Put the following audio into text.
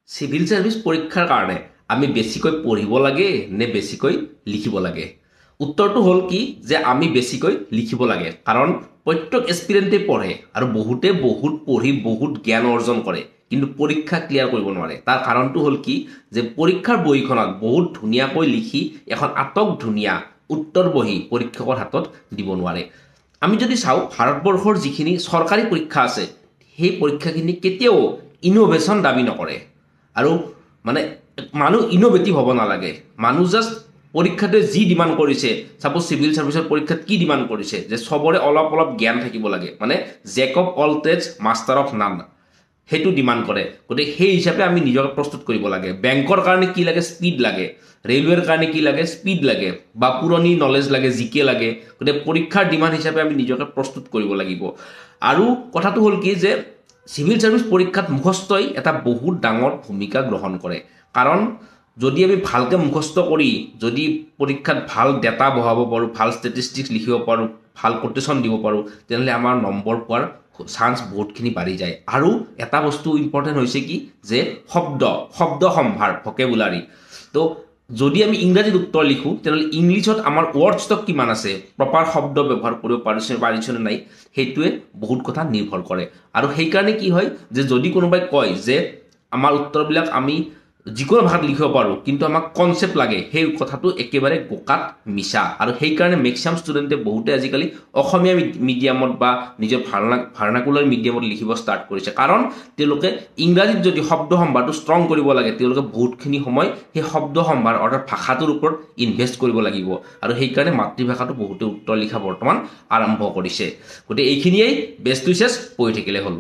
civil service পৰীক্ষাৰ কাৰণে আমি বেছিকৈ পঢ়িব লাগে নে বেছিকৈ লিখিব লাগে উত্তৰটো হ'ল কি যে আমি বেছিকৈ লিখিব লাগে কাৰণ প্ৰত্যেক এস্পিৰেণ্টে পঢ়ে আৰু বহুতে বহুত পঢ়ি বহুত জ্ঞান অৰ্জন কৰে কিন্তু পৰীক্ষা ক্লিয়াৰ কৰিব নোৱাৰে তাৰ কাৰণটো হ'ল কি যে পৰীক্ষাৰ বহিখনত বহুত ধুনীয়াকৈ লিখি এখন আটক ধুনীয়া উত্তৰ বহি পৰীক্ষকৰ হাতত দিব নোৱাৰে আমি যদি চাওঁ ভাৰতবৰ্ষৰ যিখিনি চৰকাৰী পৰীক্ষা আছে সেই পৰীক্ষাখিনি কেতিয়াও ইনোভেশ্যন দাবী নকৰে আৰু মানে মানুহ ইনোভেটিভ হ'ব নালাগে মানুহ জাষ্ট পৰীক্ষাটোৱে যি ডিমাণ্ড কৰিছে সাপোজ সিভিল সাৰ্ভিসৰ পৰীক্ষাত কি ডিমাণ্ড কৰিছে যে সবৰে অলপ অলপ জ্ঞান থাকিব লাগে মানে jack of all trades master of none সেইটো ডিমাণ্ড কৰে গতিকে সেই হিচাপে আমি নিজকে প্ৰস্তুত কৰিব লাগে বেংকৰ কাৰণে কি লাগে স্পীড লাগে ৰেলৱেৰ কাৰণে কি লাগে স্পীড লাগে বা পুৰণি নলেজ লাগে জিকে লাগে গতিকে পৰীক্ষাৰ ডিমাণ্ড হিচাপে আমি নিজকে প্ৰস্তুত কৰিব লাগিব আৰু কথাটো হ'ল কি যে সিভিল সাৰ্ভিস পৰীক্ষাত মুখস্থই এটা বহুত ডাঙৰ ভূমিকা গ্ৰহণ কৰে কাৰণ যদি আমি ভালকে মুখস্থ কৰি যদি পৰীক্ষাত ভাল ডেটা বহাব পাৰোঁ ভাল ষ্টেটিষ্টিক্স লিখিব পাৰোঁ ভাল কোটেশন দিব পাৰোঁ তেনেহ'লে আমাৰ নম্বৰ পোৱাৰ চান্স বহুতখিনি বাঢ়ি যায় আৰু এটা বস্তু ইম্পৰ্টেণ্ট হৈছে কি যে শব্দ সম্ভাৰ ভকেবুলাৰী তো যদি আমি ইংৰাজীত উত্তৰ লিখোঁ তেনেহ'লে ইংলিছত আমাৰ ৱৰ্ড ষ্টক কিমান আছে প্ৰপাৰ শব্দ ব্যৱহাৰ কৰিব পাৰিছেনে নাই সেইটোৱে বহুত কথা নিৰ্ভৰ কৰে আৰু সেইকাৰণে কি হয় যে যদি কোনোবাই কয় যে আমাৰ উত্তৰবিলাক আমি যিকোনো ভাষাত লিখিব পাৰোঁ কিন্তু আমাক কনচেপ্ট লাগে সেই কথাটো একেবাৰে গোকাত মিছা আৰু সেইকাৰণে মেক্সিমাম ষ্টুডেণ্টে বহুতে আজিকালি অসমীয়া মিডিয়ামত বা নিজৰ ভাৰ্নাকুলাৰ মিডিয়ামত লিখিব ষ্টাৰ্ট কৰিছে কাৰণ তেওঁলোকে ইংৰাজীত যদি শব্দ সম্ভাৰটো ষ্ট্ৰং কৰিব লাগে তেওঁলোকে বহুতখিনি সময় সেই শব্দ সম্ভাৰ অৰ্থাৎ ভাষাটোৰ ওপৰত ইনভেষ্ট কৰিব লাগিব আৰু সেইকাৰণে মাতৃভাষাটো বহুতে উত্তৰ লিখা বৰ্তমান আৰম্ভ কৰিছে গতিকে এইখিনিয়েই বেষ্ট উইচেছ পঢ়ি থাকিলে হ'ল